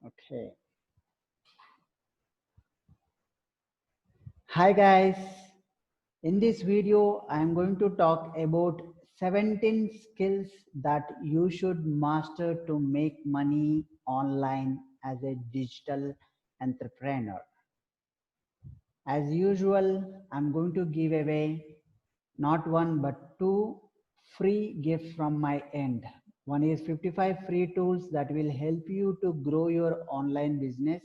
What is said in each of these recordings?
Okay. Hi guys. In this video, I am going to talk about 17 skills that you should master to make money online as a digital entrepreneur. As usual, I'm going to give away not one but two free gifts from my end. One is 55 free tools that will help you to grow your online business,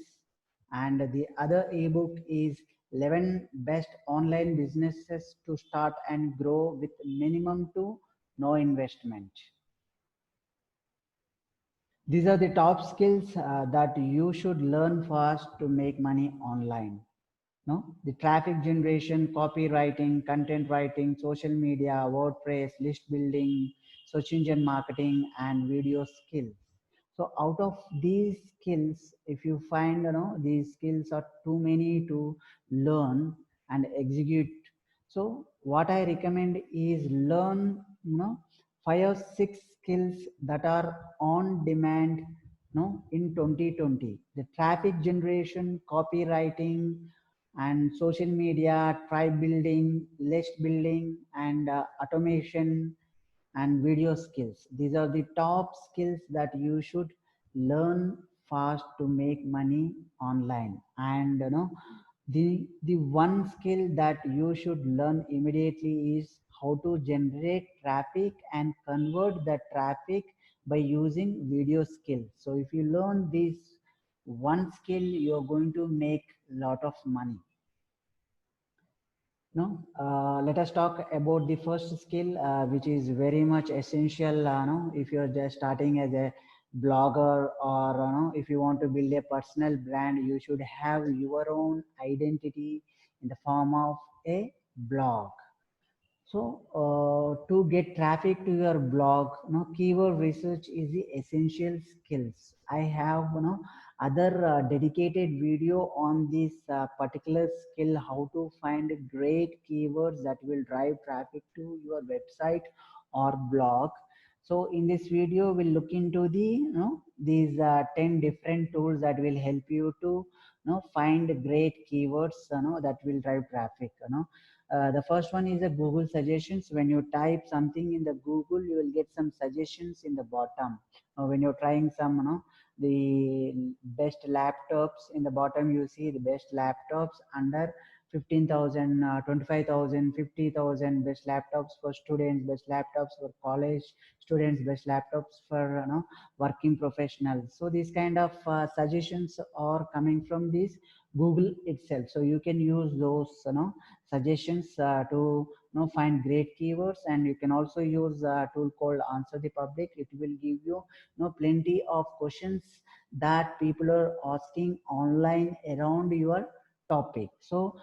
and the other ebook is 11 best online businesses to start and grow with minimum to no investment. These are the top skills that you should learn fast to make money online. No, the traffic generation, copywriting, content writing, social media, WordPress, list building, search engine marketing, and video skills. So out of these skills, if you find these skills are too many to learn and execute, so what I recommend is learn 5 or 6 skills that are on demand in 2020. The traffic generation, copywriting, and social media, tribe building, list building, and automation and video skills. These are the top skills that you should learn fast to make money online. And the one skill that you should learn immediately is how to generate traffic and convert that traffic by using video skills. So if you learn this one skill, you're going to make a lot of money. No, let us talk about the first skill, which is very much essential. No, if you're just starting as a blogger, or if you want to build a personal brand, you should have your own identity in the form of a blog. So to get traffic to your blog, keyword research is the essential skills. I have other dedicated video on this particular skill, how to find great keywords that will drive traffic to your website or blog. So in this video, we'll look into the these 10 different tools that will help you to find great keywords that will drive traffic. The first one is the Google suggestions. When you type something in the Google, you will get some suggestions in the bottom. When you're trying some, the best laptops, in the bottom you see the best laptops under 15,000, 25,000, 50,000, best laptops for students, best laptops for college students, best laptops for working professionals. So these kind of suggestions are coming from this Google itself. So you can use those suggestions to find great keywords. And you can also use a tool called Answer the Public. It will give you plenty of questions that people are asking online around your topic. So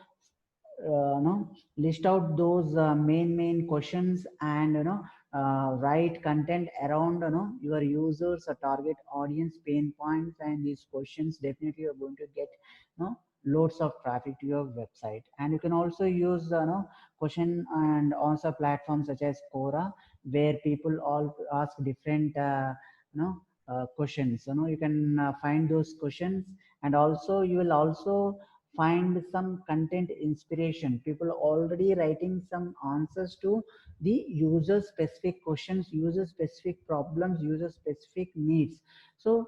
list out those main questions, and write content around your users or target audience pain points, and these questions definitely are going to get loads of traffic to your website. And you can also use question and answer platforms such as Quora, where people all ask different questions. You can find those questions, and also you will also find some content inspiration. People already writing some answers to the user specific questions, user specific problems, user specific needs. So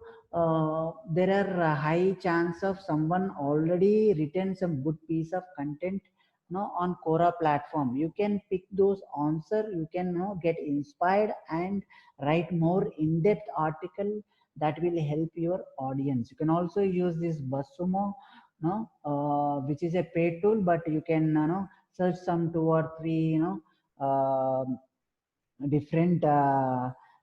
there are a high chance of someone already written some good piece of content on Quora platform. You can pick those answer, you can get inspired and write more in-depth article that will help your audience. You can also use this BuzzSumo, which is a paid tool, but you can search some 2 or 3 different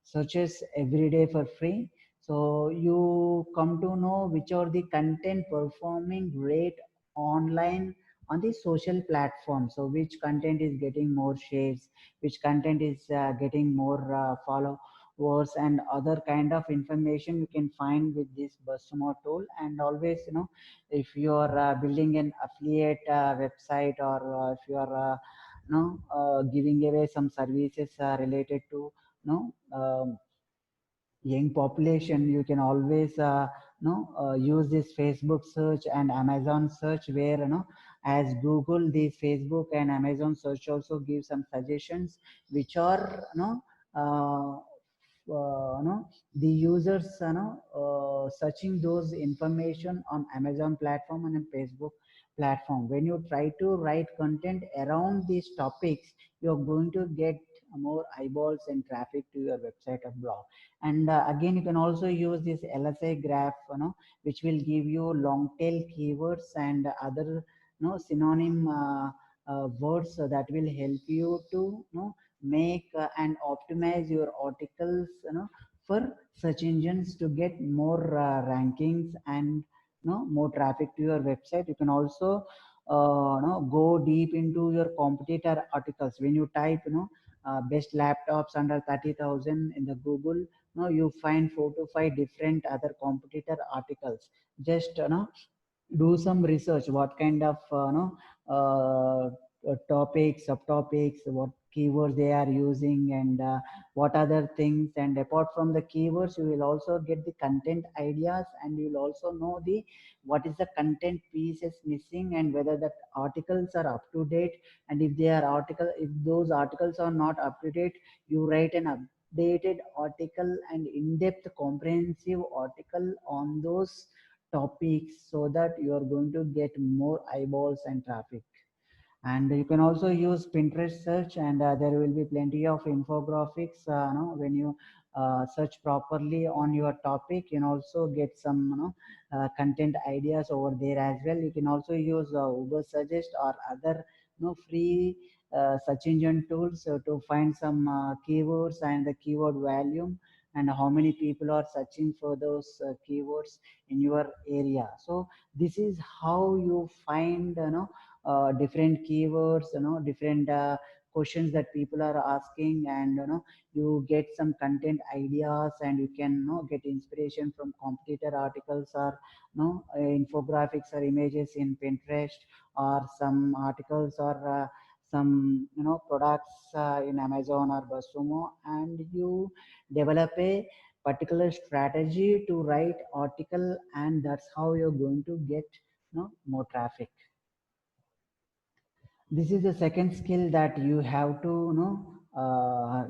searches every day for free. So you come to know which are the content performing great online on the social platform. So which content is getting more shares, which content is getting more followers, and other kind of information you can find with this BuzzSumo tool. And always if you are building an affiliate website, or if you are giving away some services related to young population, you can always use this Facebook search and Amazon search, where as Google, the Facebook and Amazon search also give some suggestions which are the users searching those information on Amazon platform and Facebook platform. When you try to write content around these topics, you're going to get more eyeballs and traffic to your website or blog. And again, you can also use this LSI graph, which will give you long tail keywords and other synonym words that will help you to make and optimize your articles for search engines to get more rankings and more traffic to your website. You can also go deep into your competitor articles. When you type best laptops under 30,000 in the Google, you find 4 to 5 different other competitor articles. Just do some research what kind of topics, subtopics, what keywords they are using, and what other things. And apart from the keywords, you will also get the content ideas, and you will also know the what is the content piece is missing and whether the articles are up to date. And if they are if those articles are not up to date, you write an updated article and in-depth comprehensive article on those topics, so that you are going to get more eyeballs and traffic. And you can also use Pinterest search, and there will be plenty of infographics when you search properly on your topic. You can also get some content ideas over there as well. You can also use Ubersuggest or other free search engine tools to find some keywords and the keyword volume, and how many people are searching for those keywords in your area. So this is how you find different keywords, different questions that people are asking, and you get some content ideas, and you can get inspiration from competitor articles, or infographics or images in Pinterest, or some articles, or some products in Amazon or BuzzSumo, and you develop a particular strategy to write article, and that's how you're going to get more traffic. This is the second skill that you have to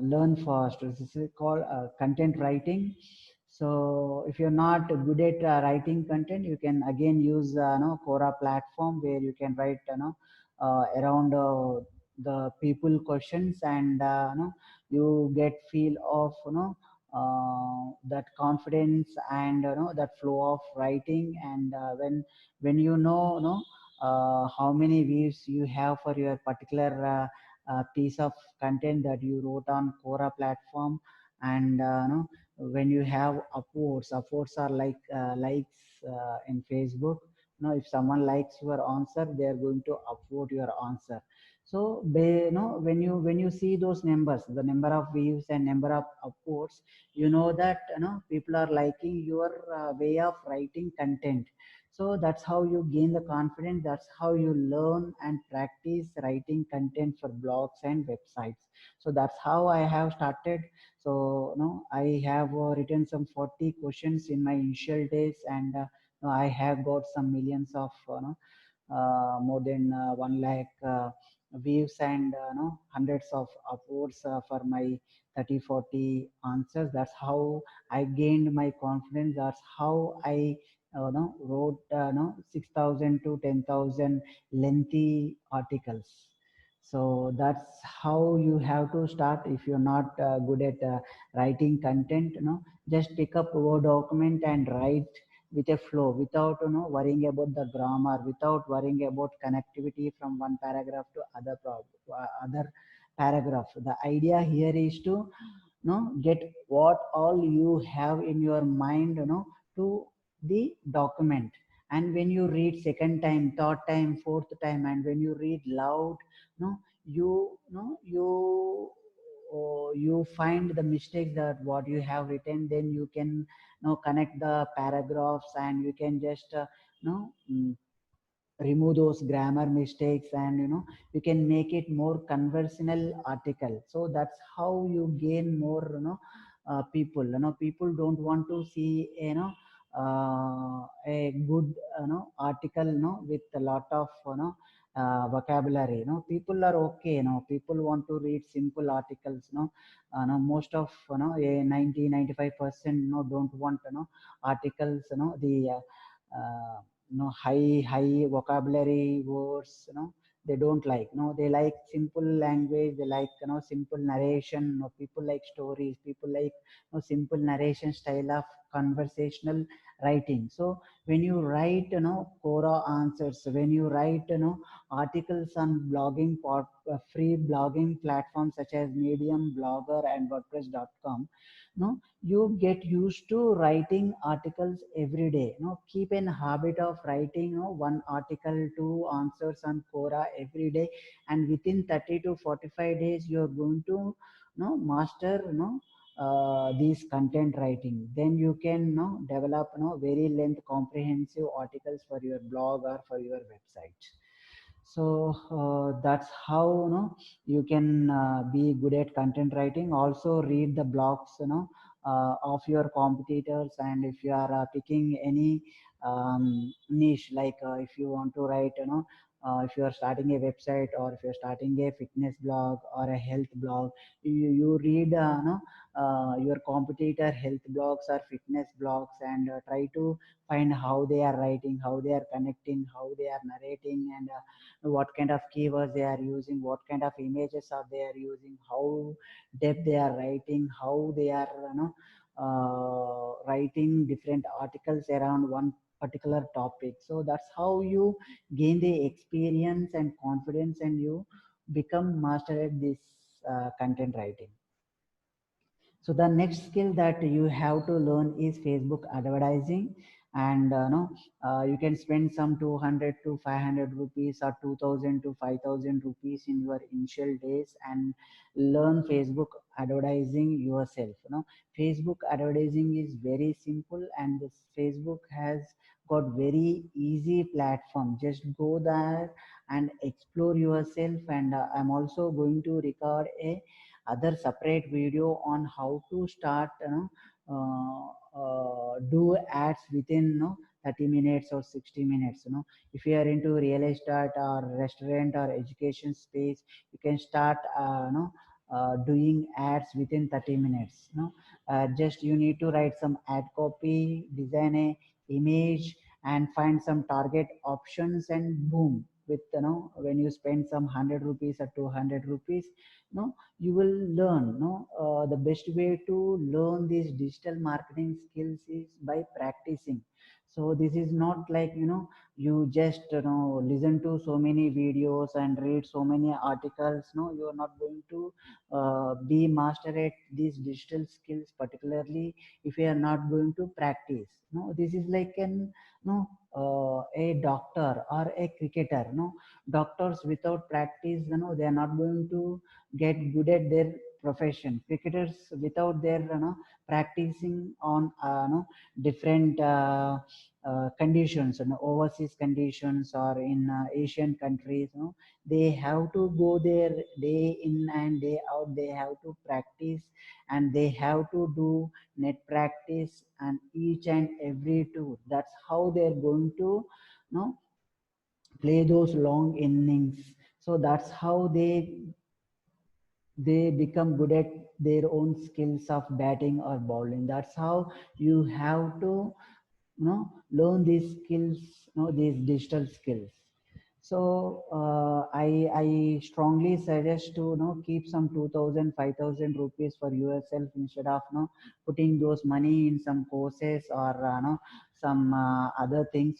learn first. This is called content writing. So if you're not good at writing content, you can again use Quora platform, where you can write around the people questions, and you get feel of that confidence and that flow of writing. And when how many views you have for your particular piece of content that you wrote on Quora platform. And when you have upvotes are like likes in Facebook. If someone likes your answer, they are going to upvote your answer. So when you see those numbers, the number of views and number of upvotes, you know that people are liking your way of writing content. So that's how you gain the confidence. That's how you learn and practice writing content for blogs and websites. So that's how I have started. So I have written some 40 questions in my initial days, and I have got some millions of more than 1 lakh views, and hundreds of upvotes for my 30-40 answers. That's how I gained my confidence. That's how I wrote 6,000 to 10,000 lengthy articles. So that's how you have to start. If you're not good at writing content, just pick up a Word document and write with a flow, without worrying about the grammar, without worrying about connectivity from one paragraph to other paragraph. The idea here is to get what all you have in your mind to the document. And when you read second time, third time, fourth time, and when you read loud, you you find the mistake that what you have written, then you can connect the paragraphs, and you can just know remove those grammar mistakes, and you can make it more conversational article. So that's how you gain more people. People don't want to see a good article with a lot of vocabulary. People are okay. People want to read simple articles. Most of a 90-95% don't want articles. The high vocabulary words. They don't like. They like simple language. They like simple narration. People like stories. People like simple narration style of conversational writing. So when you write Quora answers, when you write articles on free blogging platforms such as Medium, Blogger, and WordPress.com, you get used to writing articles every day. Keep an habit of writing one article, two answers on Quora every day, and within 30 to 45 days you are going to master these content writing. Then you can develop very length comprehensive articles for your blog or for your website. So that's how you can be good at content writing. Also read the blogs of your competitors, and if you are picking any niche, like if you want to write if you are starting a website, or if you're starting a fitness blog or a health blog, you read your competitor health blogs or fitness blogs, and try to find how they are writing, how they are connecting, how they are narrating, and what kind of keywords they are using, what kind of images are they are using, how depth they are writing, how they are writing different articles around one particular topic. So that's how you gain the experience and confidence, and you become master at this content writing. So the next skill that you have to learn is Facebook advertising, and no, you can spend some 200 to 500 rupees or 2000 to 5000 rupees in your initial days and learn Facebook advertising yourself. Facebook advertising is very simple, and this Facebook has got very easy platform. Just go there and explore yourself, and I'm also going to record a other separate video on how to start do ads within 30 minutes or 60 minutes. If you are into real estate or restaurant or education space, you can start doing ads within 30 minutes. Just you need to write some ad copy, design a image, and find some target options, and boom, with when you spend some 100 rupees or 200 rupees, you will learn. The best way to learn these digital marketing skills is by practicing. So this is not like you just listen to so many videos and read so many articles. No, you are not going to be master at these digital skills, particularly if you are not going to practice. No, this is like an a doctor or a cricketer. Doctors without practice, they are not going to get good at their profession. Cricketers without their practicing on different conditions, overseas conditions, or in Asian countries, they have to go there day in and day out. They have to practice, and they have to do net practice and each and every tour. That's how they're going to play those long innings. So that's how they become good at their own skills of batting or bowling. That's how you have to learn these skills, these digital skills. So I strongly suggest to keep some 2000 5000 rupees for yourself, instead of putting those money in some courses or some other things.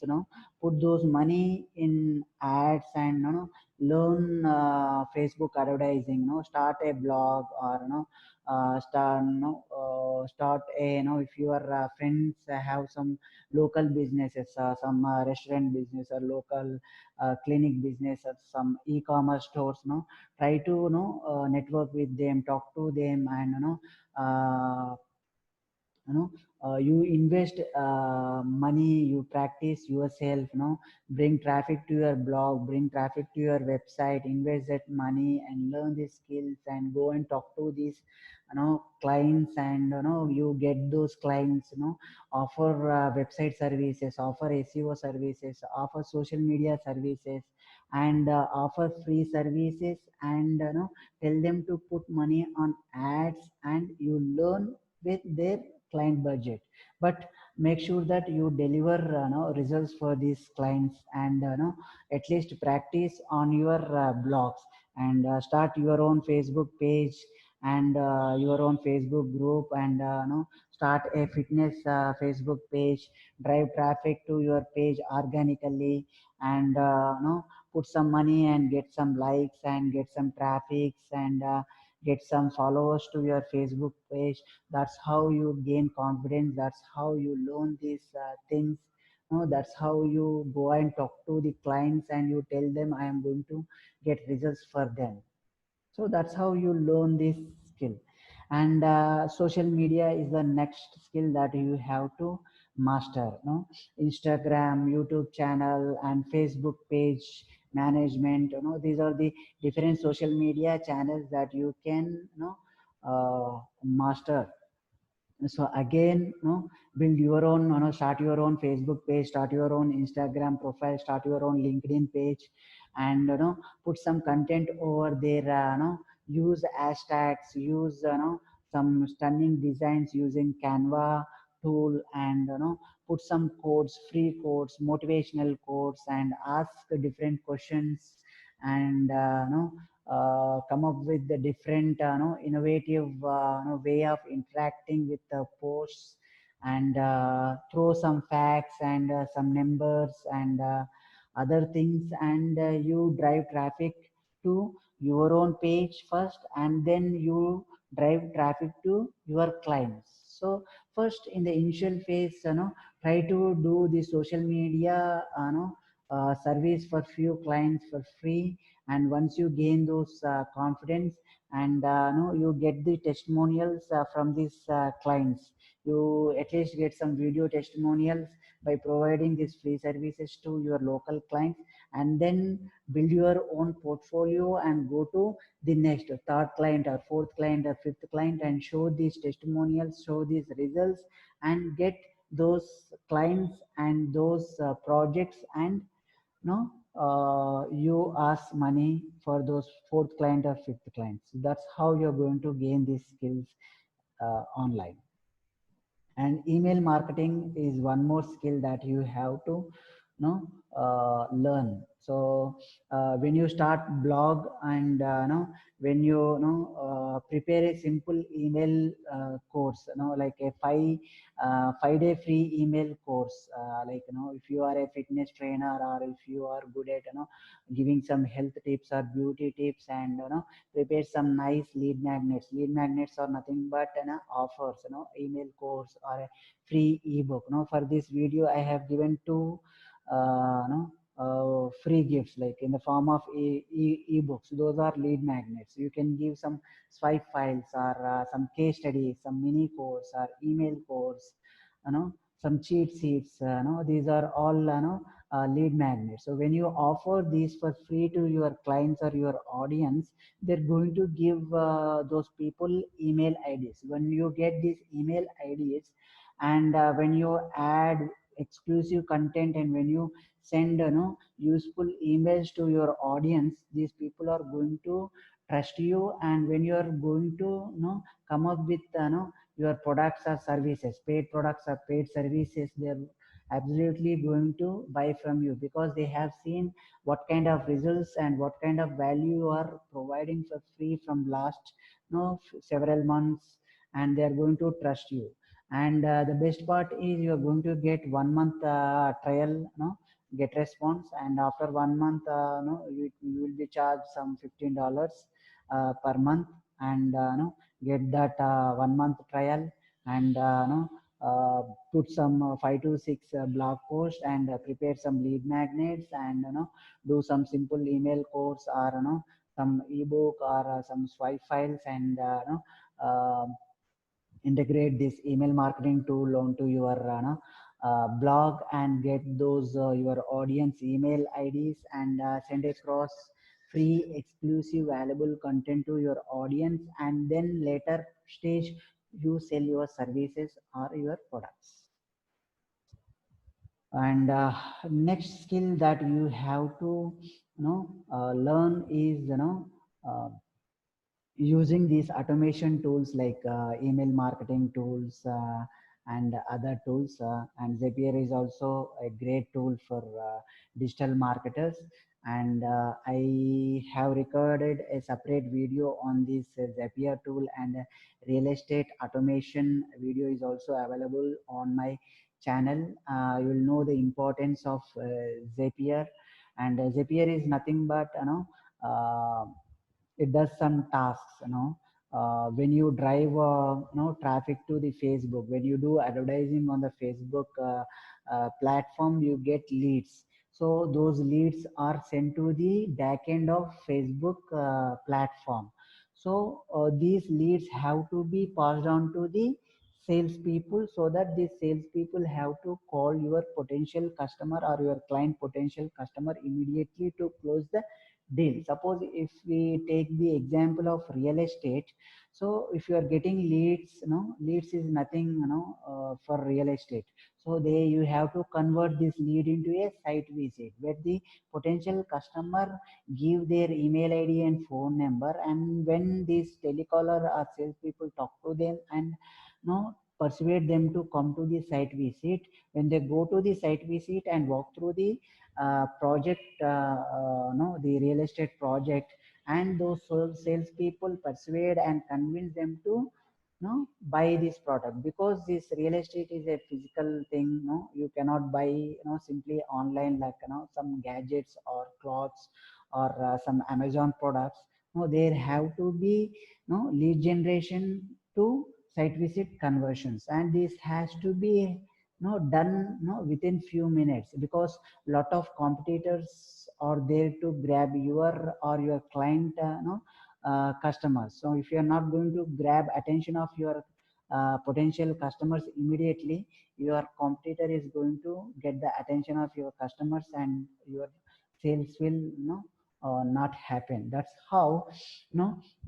Put those money in ads, and learn Facebook advertising. Start a blog, or start a if your friends have some local businesses, some restaurant business, or local clinic business, or some e-commerce stores. Try to network with them, talk to them, and uh, you invest money, you practice yourself, bring traffic to your blog, bring traffic to your website, invest that money and learn these skills and go and talk to these clients, and you get those clients, offer website services, offer SEO services, offer social media services, and offer free services, and tell them to put money on ads, and you learn with their client budget. But make sure that you deliver results for these clients, and at least practice on your blogs, and start your own Facebook page, and your own Facebook group, and start a fitness Facebook page, drive traffic to your page organically, and put some money and get some likes and get some traffics, and get some followers to your Facebook page. That's how you gain confidence, that's how you learn these things. That's how you go and talk to the clients, and you tell them I am going to get results for them. So that's how you learn this skill. And social media is the next skill that you have to master, Instagram, YouTube channel, and Facebook page management, these are the different social media channels that you can master. So again, build your own, start your own Facebook page, start your own Instagram profile, start your own LinkedIn page, and put some content over there, use hashtags, use some stunning designs using Canva tool, and put some codes, free codes, motivational codes, and ask different questions, and come up with the different innovative way of interacting with the posts, and throw some facts, and some numbers, and other things, and you drive traffic to your own page first, and then you drive traffic to your clients. So first, in the initial phase, try to do the social media service for few clients for free, and once you gain those confidence, and no, you get the testimonials from these clients, you at least get some video testimonials by providing these free services to your local clients, and then build your own portfolio and go to the next third client or fourth client or fifth client, and show these testimonials, show these results, and get those clients and those projects, and no you ask money for those fourth client or fifth clients. That's how you're going to gain these skills online. And email marketing is one more skill that you have to learn. So when you start blog, and when you prepare a simple email course, like a 5 day free email course, like if you are a fitness trainer, or if you are good at giving some health tips or beauty tips, and prepare some nice lead magnets. Lead magnets are nothing but offers, email course or a free ebook. For this video, I have given two free gifts, like in the form of ebooks. Those are lead magnets. You can give some swipe files, or some case studies, some mini course or email course, some cheat sheets. These are all lead magnets. So when you offer these for free to your clients or your audience, they're going to give those people email IDs. When you get these email IDs, and when you add exclusive content, and when you send useful emails to your audience, these people are going to trust you. And when you are going to come up with your products or services, paid products or paid services, they're absolutely going to buy from you, because they have seen what kind of results and what kind of value you are providing for free from last several months, and they are going to trust you. And the best part is you are going to get 1 month trial, get response, and after 1 month you will be charged some $15 per month, and get that 1 month trial, and put some 5 to 6 blog posts, and prepare some lead magnets, and do some simple email course, or some ebook, or some swipe files, and integrate this email marketing tool onto your blog and get those your audience email IDs and send across free exclusive valuable content to your audience, and then later stage you sell your services or your products. And next skill that you have to learn is uh, using these automation tools like email marketing tools and other tools, and Zapier is also a great tool for digital marketers. And I have recorded a separate video on this Zapier tool, and real estate automation video is also available on my channel. You will know the importance of Zapier. And Zapier is nothing but it does some tasks, when you drive traffic to the Facebook, when you do advertising on the Facebook platform, you get leads. So those leads are sent to the back end of Facebook platform. So these leads have to be passed on to the salespeople, so that the salespeople have to call your potential customer or your client potential customer immediately to close the deal. Suppose if we take the example of real estate, so if you are getting leads, leads is nothing, for real estate. So they you have to convert this lead into a site visit where the potential customer give their email ID and phone number, and when this telecaller or salespeople talk to them and persuade them to come to the site visit, when they go to the site visit and walk through the project, no, the real estate project, and those salespeople persuade and convince them to buy this product, because this real estate is a physical thing. No, you cannot buy simply online, like some gadgets or clothes or some Amazon products. No, there have to be lead generation to site visit conversions, and this has to be done within few minutes, because lot of competitors are there to grab your or your client customers. So if you are not going to grab attention of your potential customers immediately, your competitor is going to get the attention of your customers, and your sales will not happen. That's how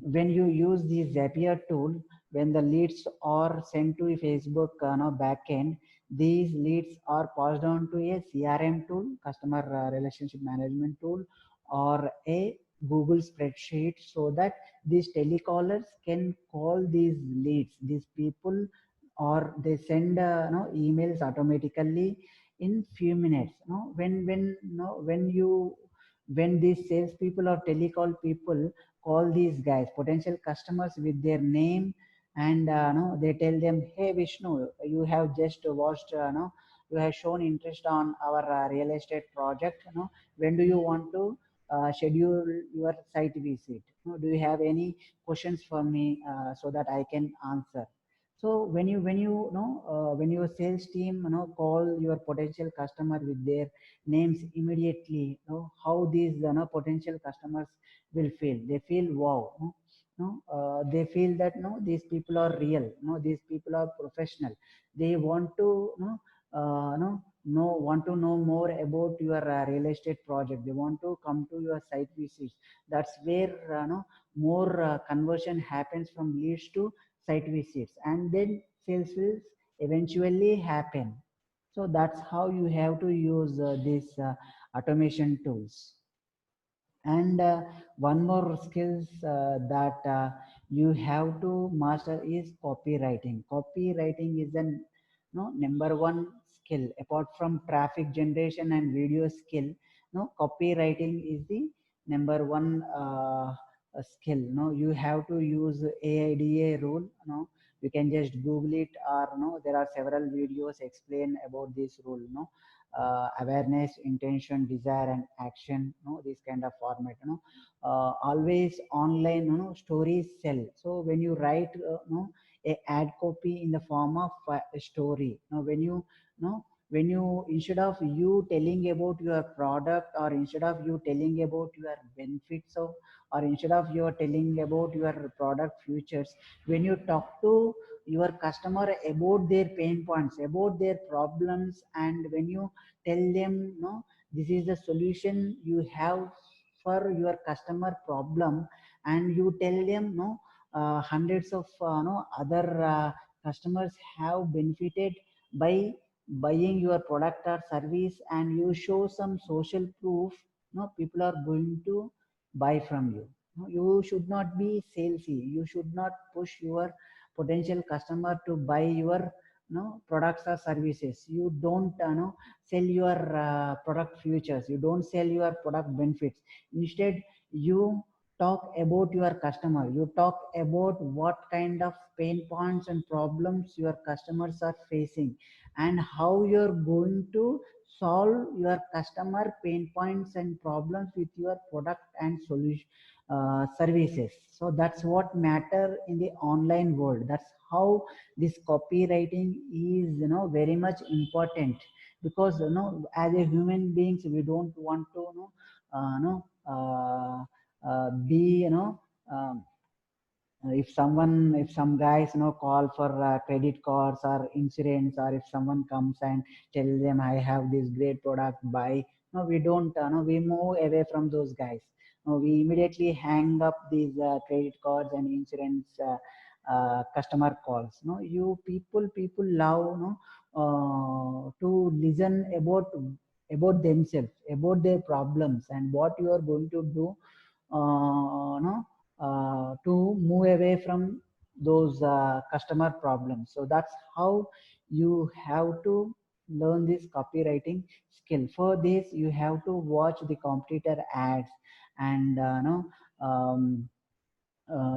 when you use the Zapier tool, when the leads are sent to a Facebook backend, these leads are passed on to a CRM tool, customer relationship management tool, or a Google spreadsheet, so that these telecallers can call these leads, these people, or they send emails automatically in few minutes. When these sales people or telecall people call these guys potential customers with their name, and they tell them, hey Vishnu, you have just watched you have shown interest on our real estate project, when do you want to schedule your site visit? Do you have any questions for me so that I can answer? So when your sales team call your potential customer with their names immediately, how these potential customers will feel? They feel wow. They feel that these people are real. These people are professional. They want to want to know more about your real estate project. They want to come to your site visits. That's where more conversion happens from leads to site visits, and then sales will eventually happen. So that's how you have to use these automation tools. And one more skills that you have to master is copywriting. Copywriting is an number one skill apart from traffic generation and video skill. Copywriting is the number one skill. You have to use AIDA rule. You can just Google it, or there are several videos explain about this rule. Awareness, intention, desire, and action. This kind of format. Always online. Stories sell. So when you write, a ad copy in the form of a story. When you when you, instead of you telling about your product, or instead of you telling about your benefits of, or instead of you telling about your product futures, when you talk to your customer about their pain points, about their problems, and when you tell them, no, this is the solution you have for your customer problem, and you tell them, no, hundreds of no other customers have benefited by buying your product or service, and you show some social proof, no, people are going to buy from you. No, you should not be salesy, you should not push your potential customer to buy your, no, products or services. You don't sell your product futures, you don't sell your product benefits. Instead, you talk about your customer, you talk about what kind of pain points and problems your customers are facing, and how you're going to solve your customer pain points and problems with your product and solution, services. So that's what matter in the online world. That's how this copywriting is, very much important, because as a human beings, we don't want to be if someone, if some guys call for credit cards or insurance, or if someone comes and tell them, I have this great product, buy. No, we don't no, we move away from those guys. No, we immediately hang up these credit cards and insurance customer calls. No, you people love to listen about themselves, about their problems, and what you are going to do no, to move away from those customer problems. So that's how you have to learn this copywriting skill. For this, you have to watch the competitor ads, and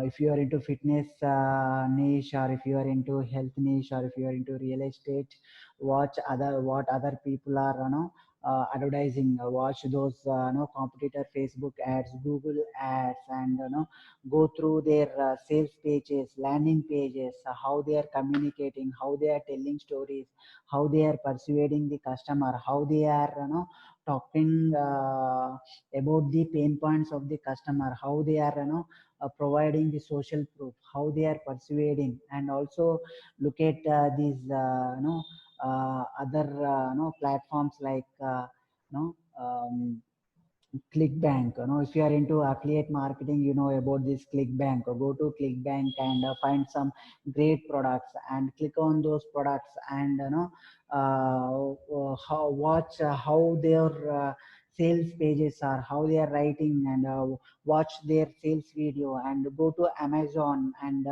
if you are into fitness niche, or if you are into health niche, or if you are into real estate, watch other, what other people are advertising. Watch those competitor Facebook ads, Google ads, and go through their sales pages, landing pages, how they are communicating, how they are telling stories, how they are persuading the customer, how they are talking about the pain points of the customer, how they are providing the social proof, how they are persuading. And also look at these other platforms like ClickBank. If you are into affiliate marketing, you know about this ClickBank. Or go to ClickBank and find some great products and click on those products, and watch how their sales pages are, how they are writing, and watch their sales video, and go to Amazon and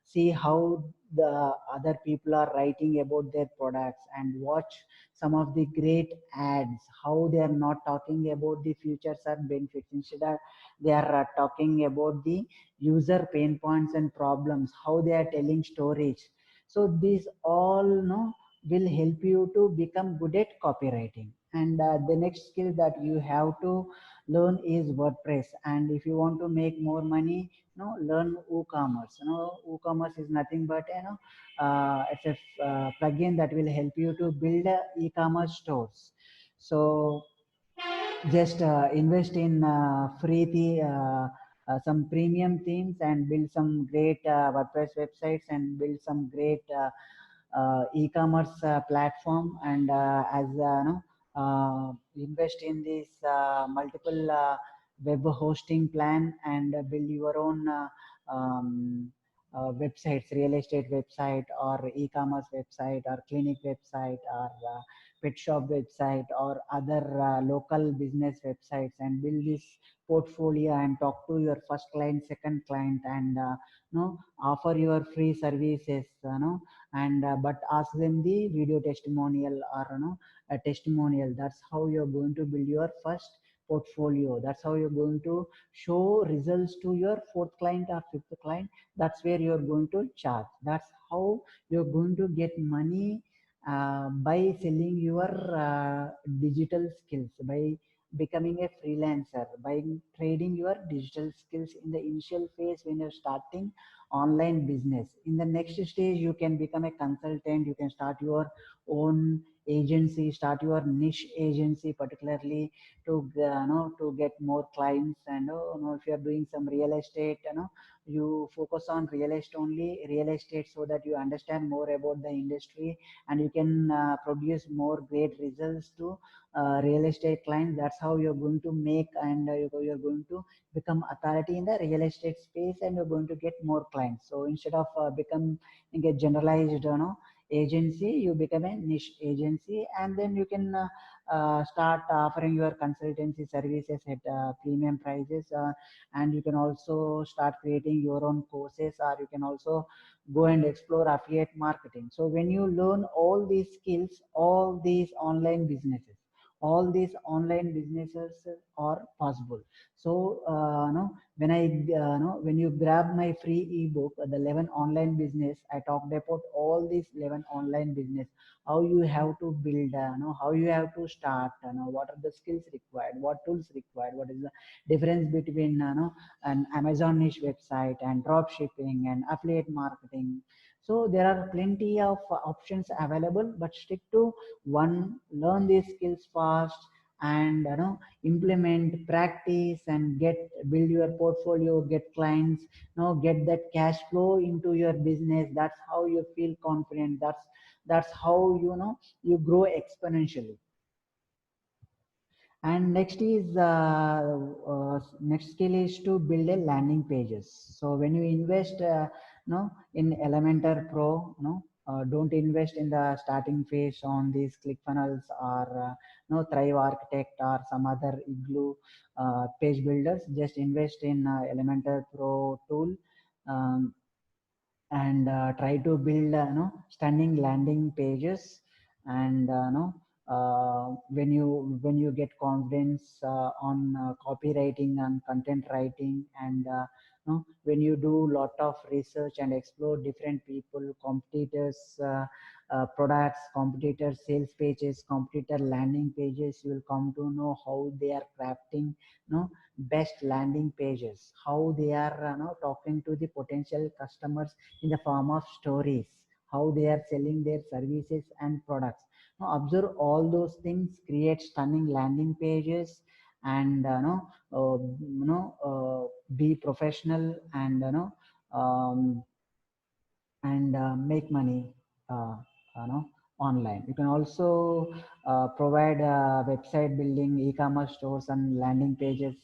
see how the other people are writing about their products, and watch some of the great ads, how they are not talking about the futures or benefits. Instead they are talking about the user pain points and problems, how they are telling stories. So these all will help you to become good at copywriting. And the next skill that you have to learn is WordPress. And if you want to make more money, learn WooCommerce. WooCommerce is nothing but it's a plugin that will help you to build e-commerce stores. So just invest in some premium themes, and build some great WordPress websites, and build some great e-commerce platform. And as invest in this multiple web hosting plan, and build your own websites, real estate website, or e-commerce website, or clinic website, or pet shop website, or other local business websites, and build this portfolio, and talk to your first client, second client, and offer your free services, and but ask them the video testimonial, or a testimonial. That's how you're going to build your first portfolio. That's how you're going to show results to your fourth client or fifth client. That's where you're going to charge. That's how you're going to get money by selling your digital skills, by becoming a freelancer, by trading your digital skills in the initial phase when you're starting online business. In the next stage, you can become a consultant, you can start your own agency, start your niche agency, particularly to to get more clients. And if you are doing some real estate, you focus on real estate, so that you understand more about the industry, and you can produce more great results to real estate clients. That's how you're going to make, and you're going to become authority in the real estate space, and you're going to get more clients. So instead of becoming a generalized agency, you become a niche agency, and then you can start offering your consultancy services at premium prices, and you can also start creating your own courses, or you can also go and explore affiliate marketing. So when you learn all these skills, all these online businesses are possible. So when I when you grab my free ebook, the 11 online business, I talked about all these 11 online business, how you have to build, how you have to start, what are the skills required, what tools required, what is the difference between an Amazon niche website and drop shipping and affiliate marketing. So there are plenty of options available, but stick to one, learn these skills fast, and implement, practice, and build your portfolio, get clients, get that cash flow into your business. That's how you feel confident. That's how you grow exponentially. And next skill is to build a landing pages. So when you invest in Elementor Pro, don't invest in the starting phase on these ClickFunnels, or Thrive Architect, or some other Igloo page builders. Just invest in Elementor Pro tool, um, and try to build stunning landing pages. And when you get confidence on copywriting and content writing, and when you do lot of research and explore different people, competitors, products, competitor sales pages, competitor landing pages, you will come to know how they are crafting best landing pages, how they are talking to the potential customers in the form of stories, how they are selling their services and products. Now, observe all those things, create stunning landing pages, and be professional, and make money uh, online. You can also provide website building, e-commerce stores, and landing pages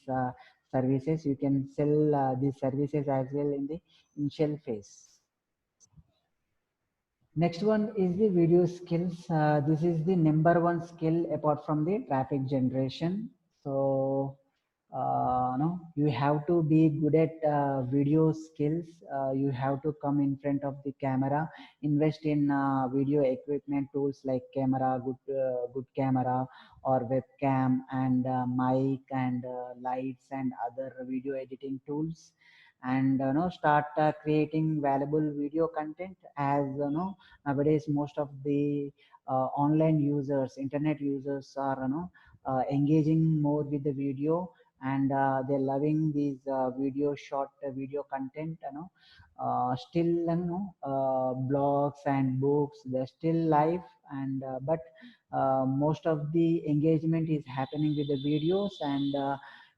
services. You can sell these services as well in the initial phase. Next one is the video skills. This is the number one skill apart from the traffic generation. So, no, you have to be good at video skills. You have to come in front of the camera, invest in video equipment tools like camera, good camera, or webcam, and mic, and lights, and other video editing tools. And start creating valuable video content, as nowadays most of the online users, internet users, are engaging more with the video, and they're loving these short video content. Still blogs and books, they're still live, and but most of the engagement is happening with the videos. And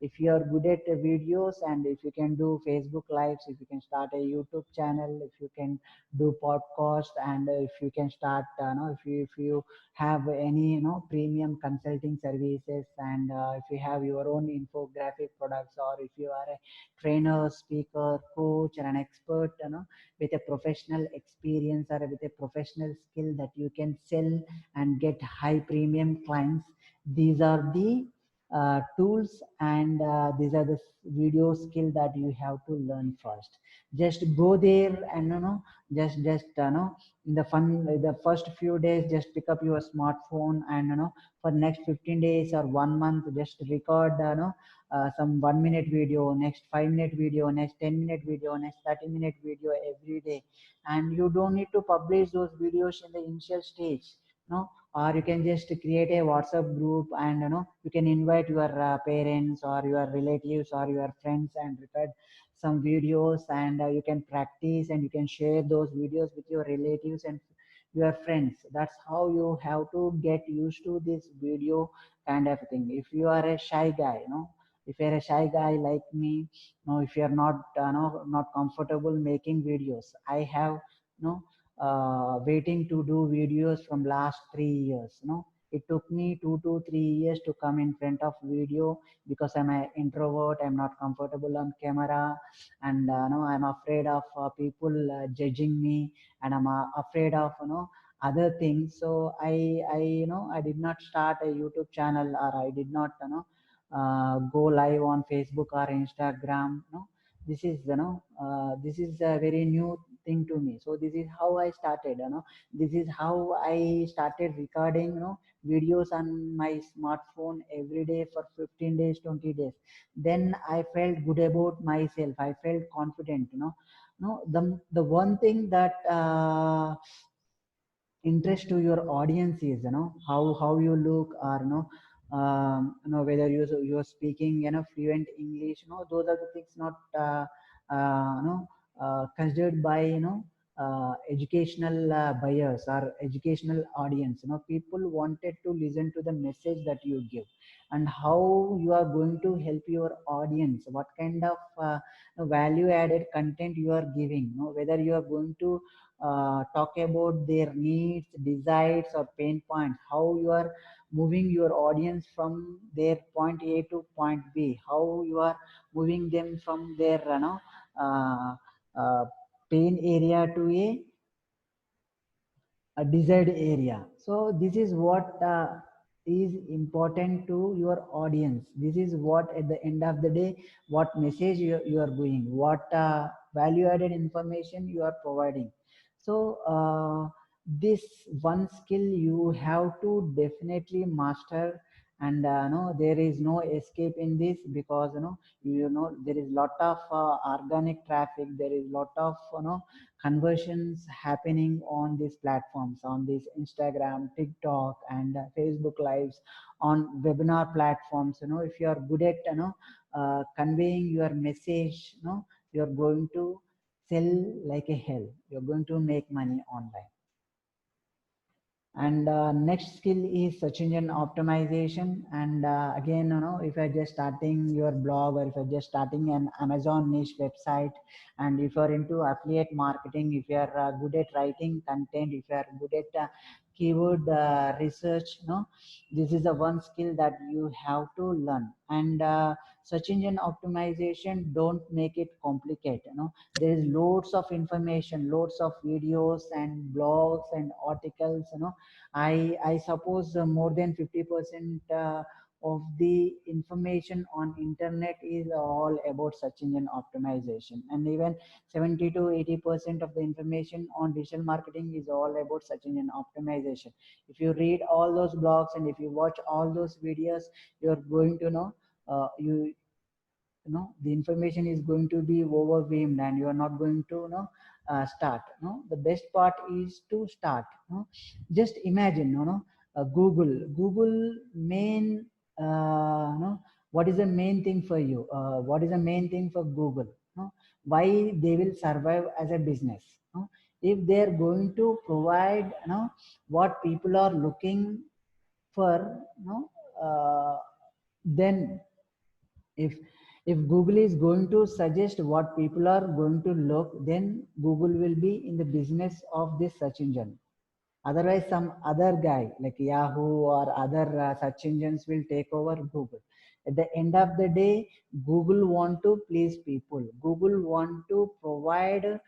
if you are good at videos, and if you can do Facebook lives, if you can start a YouTube channel, if you can do podcast, and if you can start if you have any premium consulting services, and if you have your own infographic products, or if you are a trainer, speaker, coach, or an expert, with a professional experience, or with a professional skill that you can sell and get high premium clients, these are the tools, and these are the video skill that you have to learn first. Just go there, and just in the first few days, just pick up your smartphone, and for next 15 days or 1 month, just record some 1 minute video, next 5 minute video, next 10 minute video, next 30-minute video every day. And you don't need to publish those videos in the initial stage, no. Or you can just create a WhatsApp group, and you can invite your parents, or your relatives, or your friends, and record some videos, and you can practice, and you can share those videos with your relatives and your friends. That's how you have to get used to this video kind of thing. If you are a shy guy, if you're a shy guy like me, if you're not not comfortable making videos, I have waiting to do videos from last 3 years. It took me 2 to 3 years to come in front of video because I'm an introvert. I'm not comfortable on camera, and no, I'm afraid of people judging me, and I'm afraid of other things. So I did not start a YouTube channel, or I did not go live on Facebook or Instagram. This is a very new thing to me. So this is how I started. This is how I started recording videos on my smartphone every day for 15 days, 20 days. Then I felt good about myself. I felt confident. No, the one thing that interest to your audience is how you look, or whether you're speaking fluent English. Those are the things not considered by educational buyers or educational audience. People wanted to listen to the message that you give, and how you are going to help your audience, what kind of value added content you are giving. Whether you are going to talk about their needs, desires, or pain points, how you are moving your audience from their point A to point B, how you are moving them from their uh, uh, pain area to a desired area. So this is what is important to your audience. This is what at the end of the day, what message you are going, what value added information you are providing. So this one skill you have to definitely master, and no, there is no escape in this, because there is lot of organic traffic, there is lot of conversions happening on these platforms, on this Instagram, TikTok, and Facebook lives, on webinar platforms. If you are good at conveying your message, you're going to sell like a hell. You're going to make money online. And next skill is search engine optimization. And again, if you're just starting your blog, or if you're just starting an Amazon niche website, and if you're into affiliate marketing, if you're good at writing content, if you're good at keyword research, this is the one skill that you have to learn. And search engine optimization, don't make it complicated. There is loads of information, loads of videos and blogs and articles. I suppose more than 50% of the information on internet is all about search engine optimization, and even 70 to 80% of the information on digital marketing is all about search engine optimization. If you read all those blogs and if you watch all those videos, you're going to know the information is going to be overwhelmed, and you are not going to start. The best part is to start. Just imagine, Google main what is the main thing for you, what is the main thing for Google, why they will survive as a business, if they are going to provide what people are looking for, then if Google is going to suggest what people are going to look, then Google will be in the business of this search engine. Otherwise, some other guy like Yahoo or other search engines will take over Google. At the end of the day, Google want to please people. Google want to provide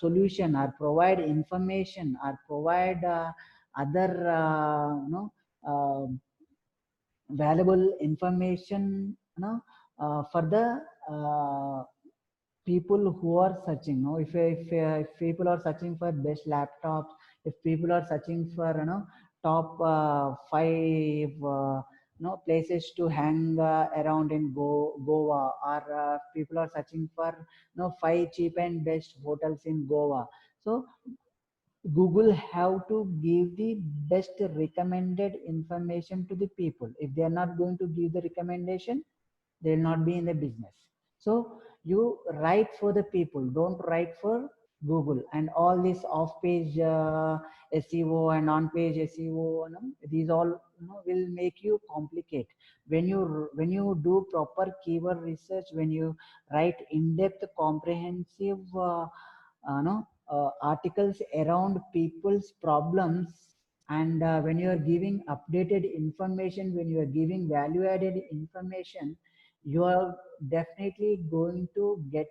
solution, or provide information, or provide other uh, valuable information, for the people who are searching. If people are searching for best laptops, if people are searching for top five places to hang around in Goa, or people are searching for five cheap and best hotels in Goa. So Google have to give the best recommended information to the people. If they are not going to give the recommendation, they will not be in the business. So you write for the people, don't write for Google, and all this off-page SEO and on-page SEO, these all will make you complicate. When you do proper keyword research, when you write in-depth, comprehensive articles around people's problems, and when you are giving updated information, when you are giving value-added information, you are definitely going to get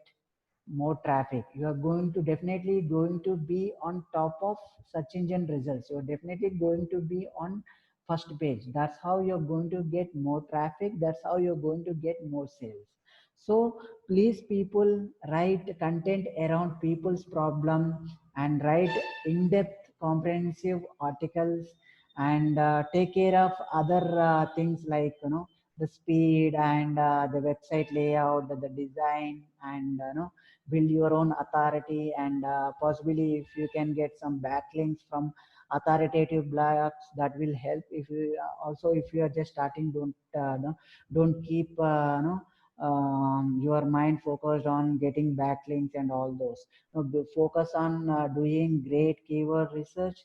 more traffic. You are going to definitely going to be on top of search engine results. You are definitely going to be on first page. That's how you're going to get more traffic. That's how you're going to get more sales. So please, people, write content around people's problem, and write in-depth comprehensive articles, and take care of other things like the speed, and the website layout, the design, and build your own authority, and possibly if you can get some backlinks from authoritative blogs, that will help. If you also, if you are just starting, don't keep your mind focused on getting backlinks and all those. Focus on doing great keyword research,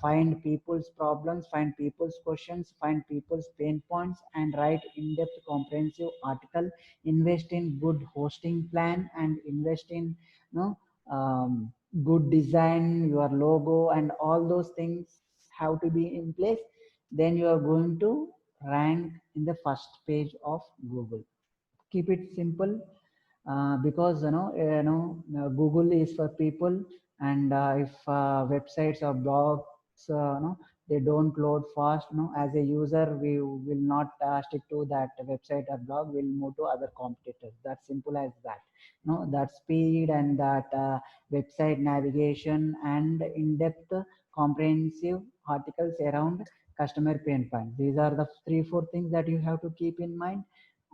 find people's problems, find people's questions, find people's pain points, and write in-depth comprehensive article. Invest in good hosting plan, and invest in good design, your logo, and all those things have to be in place. Then you are going to rank in the first page of Google. Keep it simple, because Google is for people. And if websites or blogs they don't load fast, as a user we will not stick to that website or blog. We'll move to other competitors. That's simple as that. That speed, and that website navigation, and in-depth comprehensive articles around customer pain points, these are the 3 4 things that you have to keep in mind,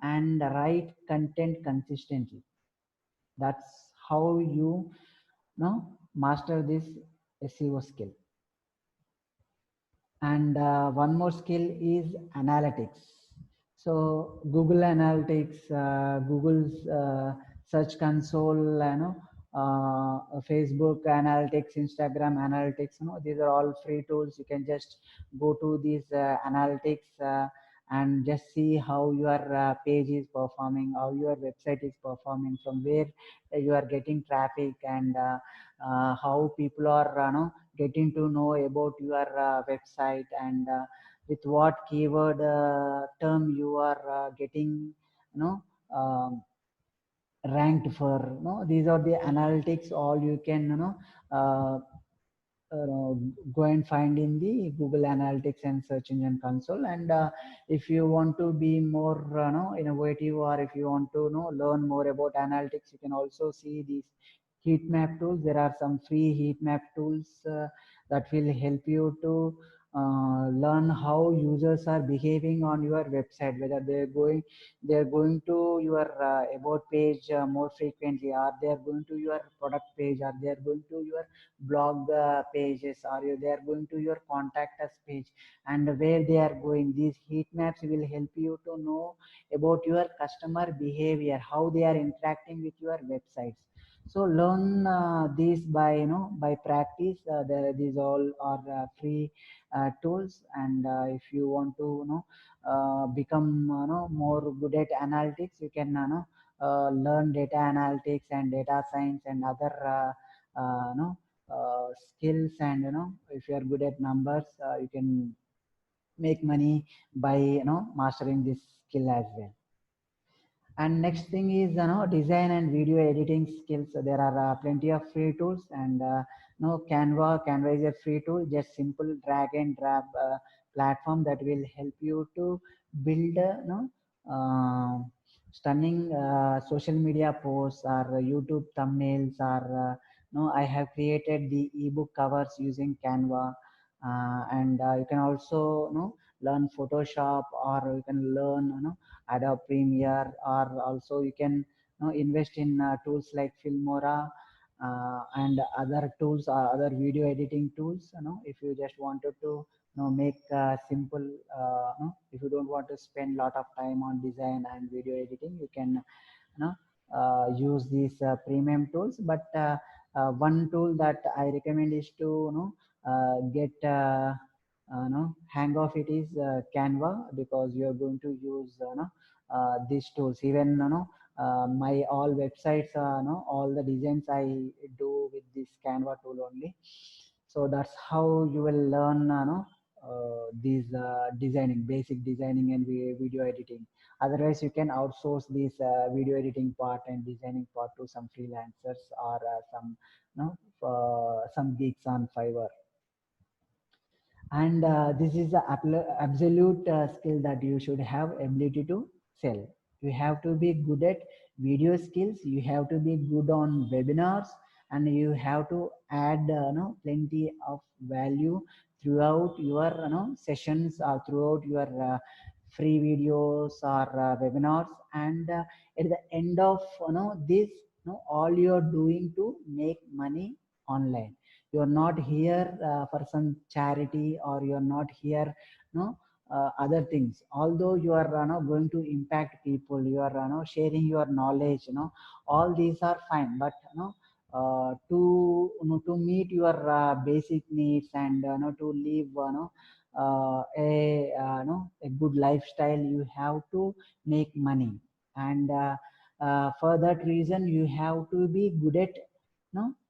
and write content consistently. That's how you master this SEO skill. And one more skill is analytics. So Google Analytics, Google's search console, Facebook Analytics, Instagram Analytics, these are all free tools. You can just go to these analytics, and just see how your page is performing, how your website is performing, from where you are getting traffic, and how people are getting to know about your website, and with what keyword term you are getting um, ranked for. These are the analytics all you can uh, go and find in the Google Analytics and Search Engine Console. And if you want to be more innovative, or if you want to learn more about analytics, you can also see these heat map tools. There are some free heat map tools that will help you to learn how users are behaving on your website, whether they're going to your about page more frequently, or they're going to your product page, or they're going to your blog pages, or they are going to your contact us page, and where they are going. These heat maps will help you to know about your customer behavior, how they are interacting with your websites. So learn these by by practice. These all are free tools. And if you want to become more good at analytics, you can learn data analytics and data science and other skills. And if you are good at numbers, you can make money by mastering this skill as well. And next thing is design and video editing skills. So there are plenty of free tools. And Canva is a free tool, just simple drag and drop platform that will help you to build uh, stunning social media posts, or YouTube thumbnails, or I have created the ebook covers using Canva. And you can also learn Photoshop, or you can learn Adobe Premiere, or also you can invest in tools like Filmora, and other tools, other video editing tools. If you just wanted to make simple, if you don't want to spend a lot of time on design and video editing, you can use these premium tools. But one tool that I recommend is to get hang of it is Canva, because you are going to use these tools. Even my all websites, all the designs I do with this Canva tool only. So that's how you will learn these designing, basic designing and video editing. Otherwise, you can outsource this video editing part and designing part to some freelancers or some some gigs on Fiverr. And this is the absolute skill that you should have ability to sell. You have to be good at video skills, you have to be good on webinars, and you have to add plenty of value throughout your sessions or throughout your free videos or webinars. And at the end of this, all you're doing to make money online. You're not here for some charity, or you're not here no other things. Although you are going to impact people, you are sharing your knowledge, all these are fine, but to meet your basic needs and to live a good lifestyle, you have to make money. And for that reason, you have to be good at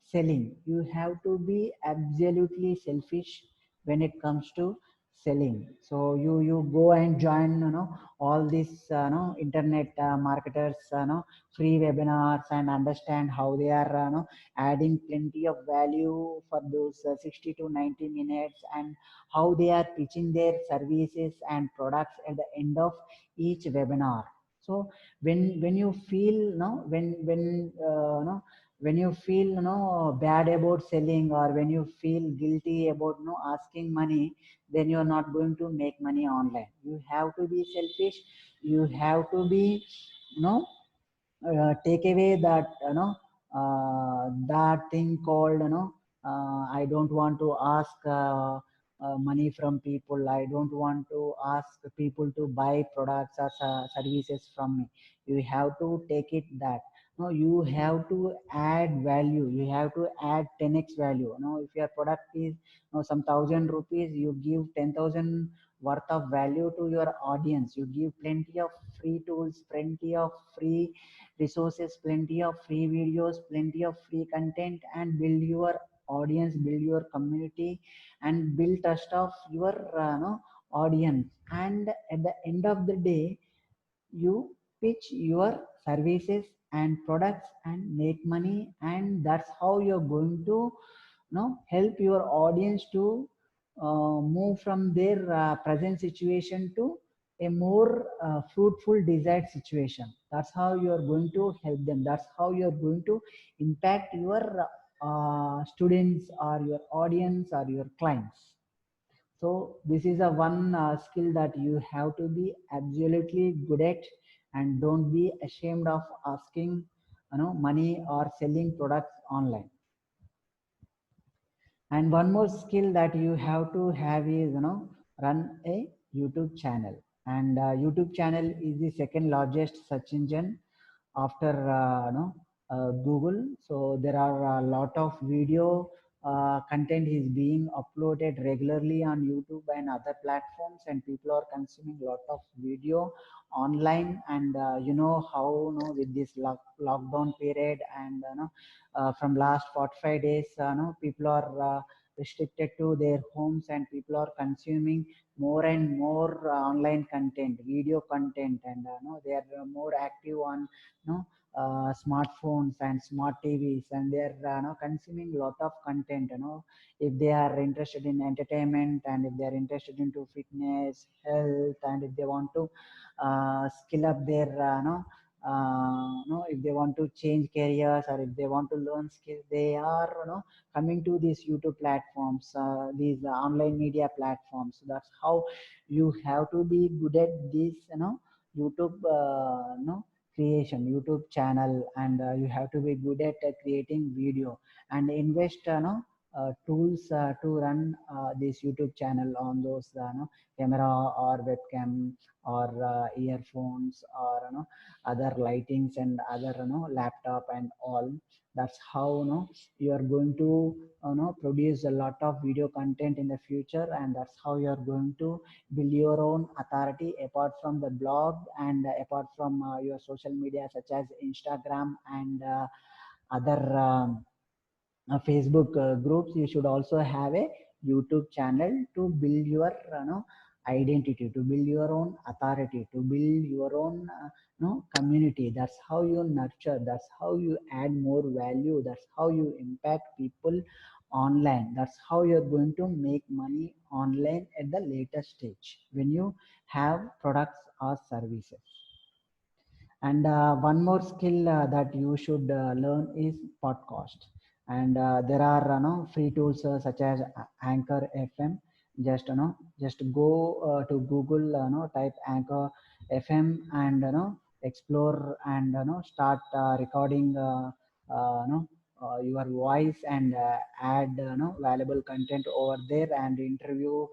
selling. You have to be absolutely selfish when it comes to selling. So you go and join all these internet marketers free webinars, and understand how they are adding plenty of value for those 60 to 90 minutes, and how they are pitching their services and products at the end of each webinar. So when you feel when you feel bad about selling, or when you feel guilty about asking money, then you're not going to make money online. You have to be selfish. You have to be you know take away that that thing called I don't want to ask money from people. I don't want to ask people to buy products or services from me. You have to take it that no, you have to add value. You have to add 10x value. If your product is some thousand rupees, you give 10,000 worth of value to your audience. You give plenty of free tools, plenty of free resources, plenty of free videos, plenty of free content, and build your audience, build your community, and build trust of your audience. And at the end of the day, you pitch your services and products and make money. And that's how you're going to help your audience to move from their present situation to a more fruitful desired situation. That's how you're going to help them. That's how you're going to impact your students or your audience or your clients. So this is a one skill that you have to be absolutely good at, and don't be ashamed of asking money or selling products online. And one more skill that you have to have is run a YouTube channel. And YouTube channel is the second largest search engine after Google. So there are a lot of video content is being uploaded regularly on YouTube and other platforms, and people are consuming a lot of video online. And you know how with this lockdown period, and from last 45 days, people are restricted to their homes, and people are consuming more and more online content, video content, and they are more active on smartphones and smart TVs, and they're consuming a lot of content. If they are interested in entertainment, and if they are interested into fitness, health, and if they want to skill up their if they want to change careers, or if they want to learn skills, they are coming to these YouTube platforms, these online media platforms. So that's how you have to be good at this YouTube creation, YouTube channel. And you have to be good at creating video, and invest tools to run this YouTube channel on those camera or webcam or earphones, or other lightings and other laptop and all. That's how you are going to produce a lot of video content in the future, and that's how you are going to build your own authority apart from the blog and apart from your social media such as Instagram and other Facebook groups. You should also have a YouTube channel to build your identity, to build your own authority, to build your own community. That's how you nurture, that's how you add more value, that's how you impact people online, that's how you're going to make money online at the later stage when you have products or services. And one more skill that you should learn is podcast. And there are free tools such as Anchor FM. Just just go to Google, type Anchor FM and explore and start recording your voice and add valuable content over there and interview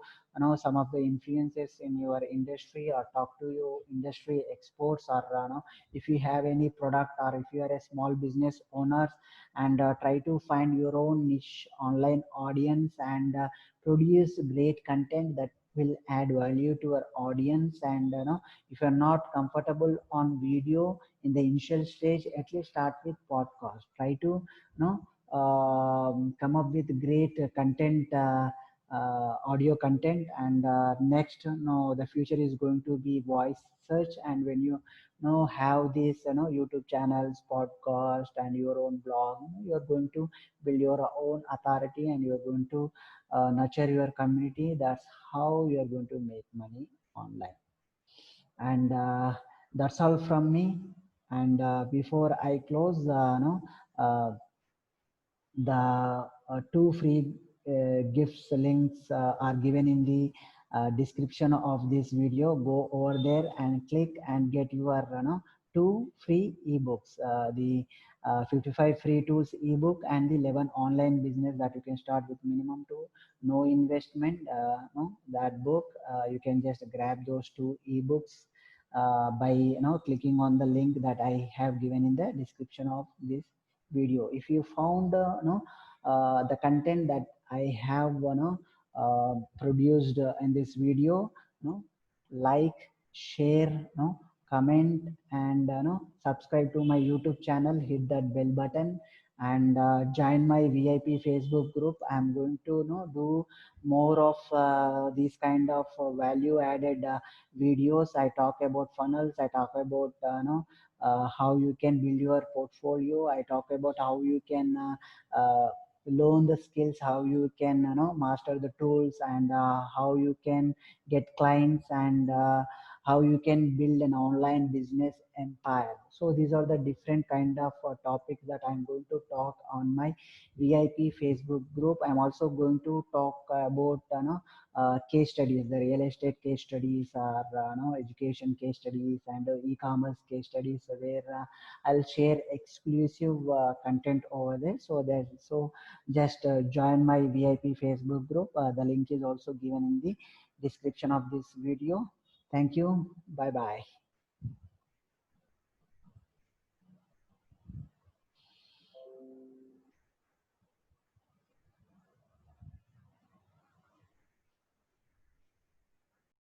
some of the influences in your industry or talk to your industry experts, or if you have any product or if you are a small business owner, and try to find your own niche online audience and produce great content that will add value to our audience. And if you're not comfortable on video in the initial stage, at least start with podcast. Try to come up with great content, audio content. And next, the future is going to be voice search. And when you have these YouTube channels, podcast, and your own blog, you're going to build your own authority and you're going to nurture your community. That's how you're going to make money online. And that's all from me. And before I close, uh, the two free gifts links are given in the description of this video. Go over there and click and get your two free ebooks, the 55 free tools ebook and the 11 online business that you can start with minimum to no investment. No, that book, you can just grab those two ebooks by clicking on the link that I have given in the description of this video. If you found the content that I have produced in this video, like, share, comment, and subscribe to my YouTube channel, hit that bell button, and join my VIP Facebook group. I'm going to do more of these kind of value added videos. I talk about funnels, I talk about how you can build your portfolio, I talk about how you can learn the skills, how you can master the tools, and how you can get clients, and how you can build an online business empire. So these are the different kind of topics that I'm going to talk on my VIP Facebook group. I'm also going to talk about case studies, the real estate case studies, or education case studies, and e-commerce case studies, where I'll share exclusive content over there. So just join my VIP Facebook group. The link is also given in the description of this video. Thank you. Bye bye.